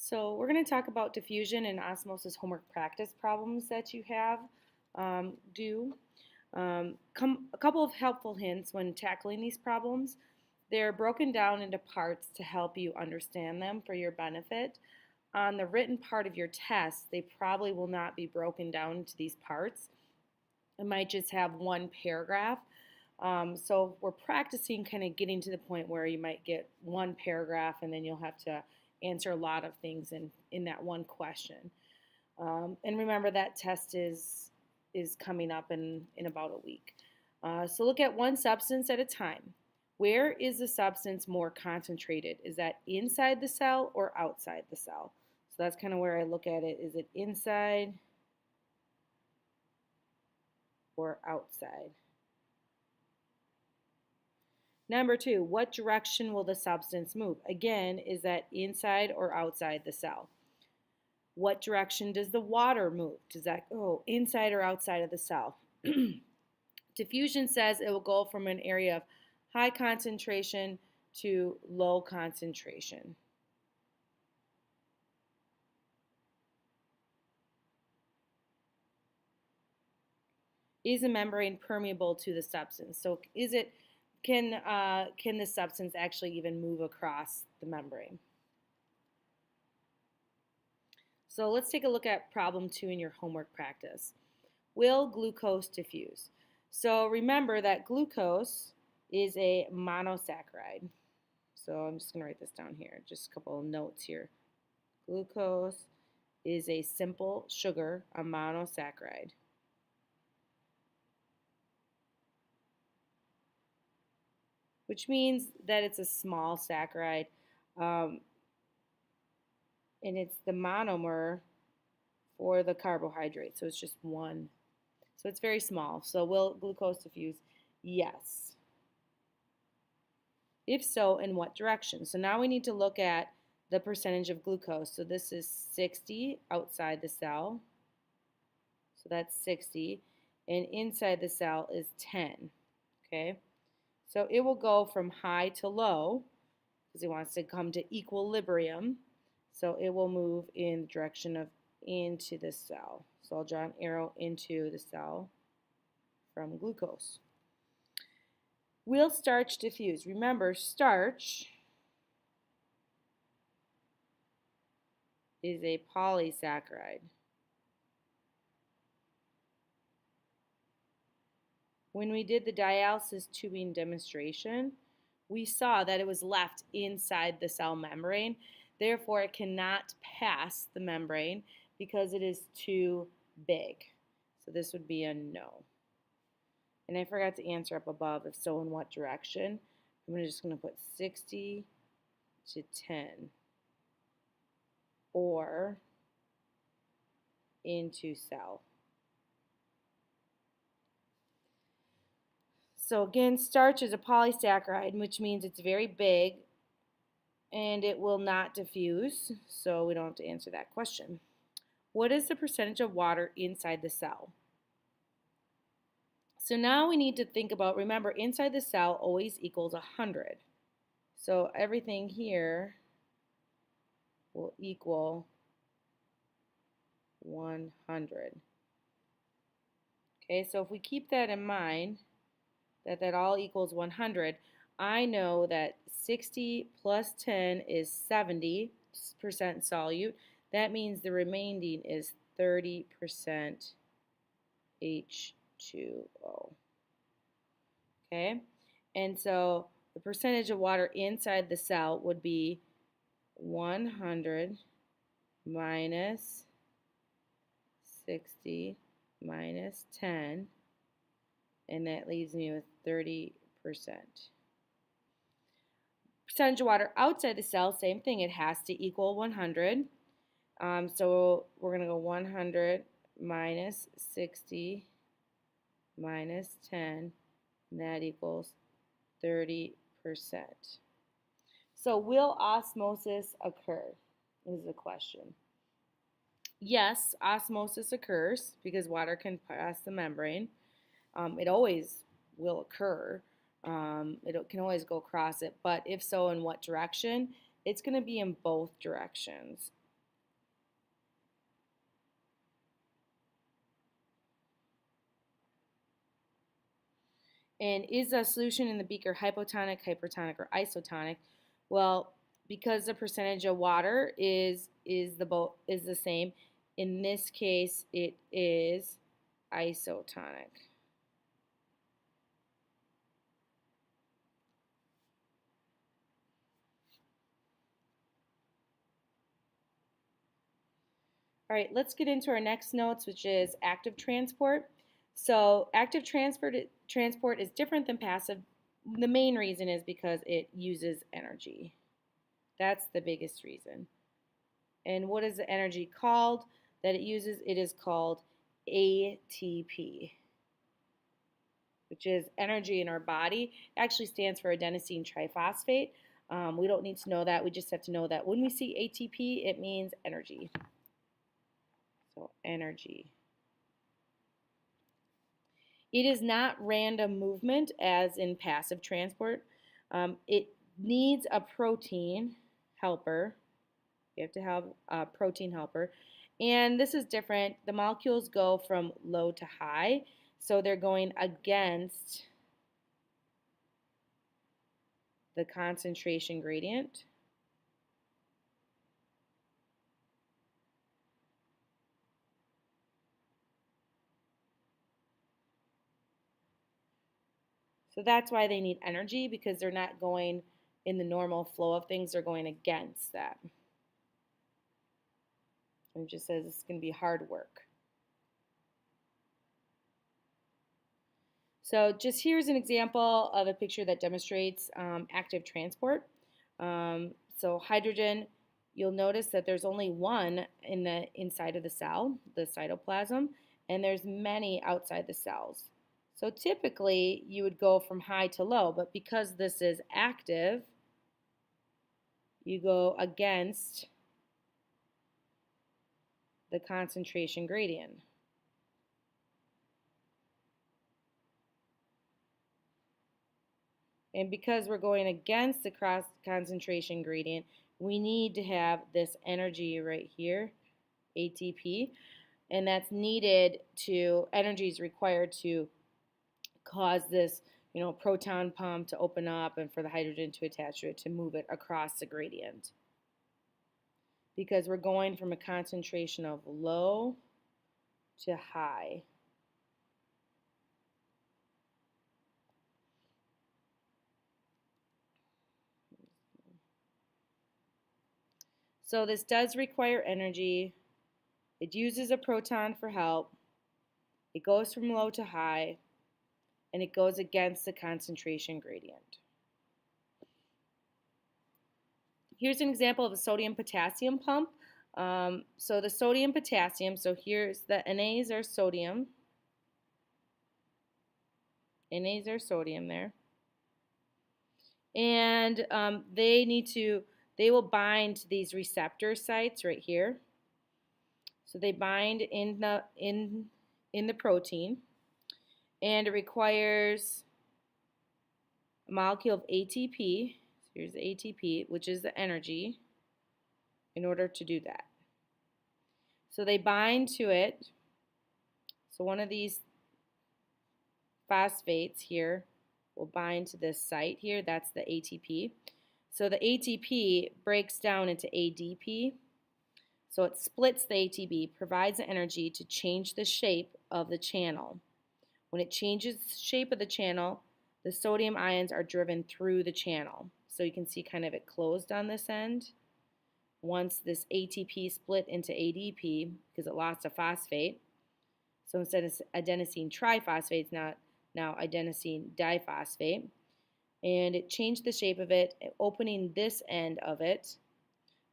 So we're going to talk about diffusion and osmosis homework practice problems that you have due. A couple of helpful hints when tackling these problems. They're broken down into parts to help you understand them for your benefit. On the written part of your test, they probably will not be broken down into these parts. It might just have one paragraph. So we're practicing kind of getting to the point where you might get one paragraph and then you'll have to answer a lot of things in that one question. And remember that test is coming up in about a week. So look at one substance at a time. Where is the substance more concentrated? Is that inside the cell or outside the cell? So that's kind of where I look at it. Is it inside or outside? Number two, what direction will the substance move? Again, is that inside or outside the cell? What direction does the water move? Does that go inside or outside of the cell? Diffusion says it will go from an area of high concentration to low concentration. Is a membrane permeable to the substance? So can the substance actually even move across the membrane? So let's take a look at problem 2 in your homework practice. Will glucose diffuse? So remember that glucose is a monosaccharide. So I'm just going to write this down here, just a couple of notes here. Glucose is a simple sugar, a monosaccharide. Which means that it's a small saccharide, and it's the monomer for the carbohydrate, so it's just one. So it's very small. So will glucose diffuse? Yes. If so, in what direction? So now we need to look at the percentage of glucose. So this is 60 outside the cell. So that's 60. And inside the cell is 10. Okay? So it will go from high to low because it wants to come to equilibrium. So it will move in the direction of into the cell. So I'll draw an arrow into the cell from glucose. Will starch diffuse? Remember, starch is a polysaccharide. When we did the dialysis tubing demonstration, we saw that it was left inside the cell membrane. Therefore, it cannot pass the membrane because it is too big. So this would be a no. And I forgot to answer up above, if so, in what direction. I'm just going to put 60 to 10 or into cell. So again, starch is a polysaccharide, which means it's very big and it will not diffuse, so we don't have to answer that question. What is the percentage of water inside the cell? So now we need to think about, remember, inside the cell always equals 100. So everything here will equal 100. Okay, so if we keep that in mind, that all equals 100, I know that 60 plus 10 is 70% solute. That means the remaining is 30% H2O. Okay? And so the percentage of water inside the cell would be 100 minus 60 minus 10, and that leaves me with 30%. Percentage of water outside the cell, same thing, it has to equal 100. So we're going to go 100 minus 60 minus 10, and that equals 30%. So will osmosis occur? Is the question. Yes, osmosis occurs because water can pass the membrane. It always will occur. It can always go across it, but if so, in what direction? It's going to be in both directions. And is a solution in the beaker hypotonic, hypertonic, or isotonic? Well, because the percentage of water is the same, in this case it is isotonic. All right, let's get into our next notes, which is active transport. So active transport is different than passive. The main reason is because it uses energy. That's the biggest reason. And what is the energy called that it uses? It is called ATP, which is energy in our body. It actually stands for adenosine triphosphate. We don't need to know that. We just have to know that when we see ATP, it means energy. So energy. It is not random movement as in passive transport. It needs a protein helper. You have to have a protein helper. And this is different. The molecules go from low to high, so they're going against the concentration gradient. So that's why they need energy, because they're not going in the normal flow of things, they're going against that. And it just says it's going to be hard work. So just here's an example of a picture that demonstrates active transport. So hydrogen, you'll notice that there's only one in the inside of the cell, the cytoplasm, and there's many outside the cells. So typically you would go from high to low, but because this is active, you go against the concentration gradient. And because we're going against the cross concentration gradient, we need to have this energy right here, ATP, and that's needed to, energy is required to cause this, proton pump to open up and for the hydrogen to attach to it to move it across the gradient. Because we're going from a concentration of low to high. So this does require energy. It uses a proton for help. It goes from low to high, and it goes against the concentration gradient. Here's an example of a sodium-potassium pump. So the sodium-potassium, so here's the NAs are sodium. NAs are sodium there. And they will bind to these receptor sites right here. So they bind in the protein, and it requires a molecule of ATP. So here's the ATP, which is the energy, in order to do that. So they bind to it. So one of these phosphates here will bind to this site here. That's the ATP. So the ATP breaks down into ADP. So it splits the ATP, provides the energy to change the shape of the channel. When it changes the shape of the channel, the sodium ions are driven through the channel. So you can see kind of it closed on this end. Once this ATP split into ADP, because it lost a phosphate, so instead of adenosine triphosphate, it's now adenosine diphosphate, and it changed the shape of it, opening this end of it,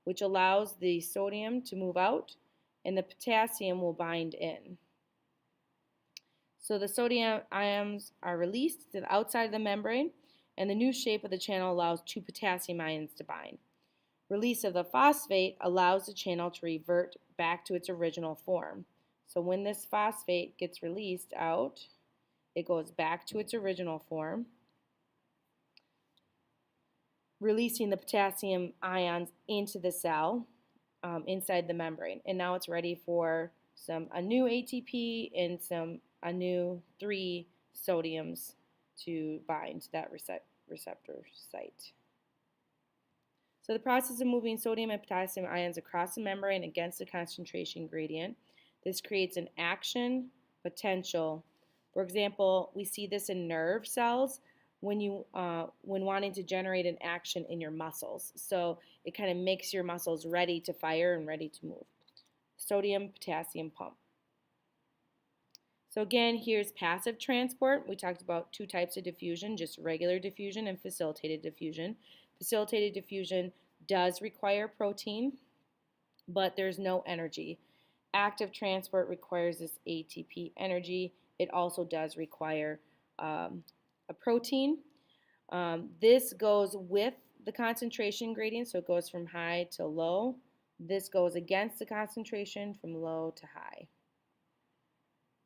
which allows the sodium to move out, and the potassium will bind in. So the sodium ions are released to the outside of the membrane, and the new shape of the channel allows two potassium ions to bind. Release of the phosphate allows the channel to revert back to its original form. So when this phosphate gets released out, it goes back to its original form, releasing the potassium ions into the cell inside the membrane. And now it's ready for a new ATP and a new 3 sodiums to bind to that receptor site. So the process of moving sodium and potassium ions across the membrane against the concentration gradient, this creates an action potential. For example, we see this in nerve cells when wanting to generate an action in your muscles. So it kind of makes your muscles ready to fire and ready to move. Sodium-potassium pump. So again, here's passive transport. We talked about two types of diffusion, just regular diffusion and facilitated diffusion. Facilitated diffusion does require protein, but there's no energy. Active transport requires this ATP energy. It also does require a protein. This goes with the concentration gradient, so it goes from high to low. This goes against the concentration from low to high.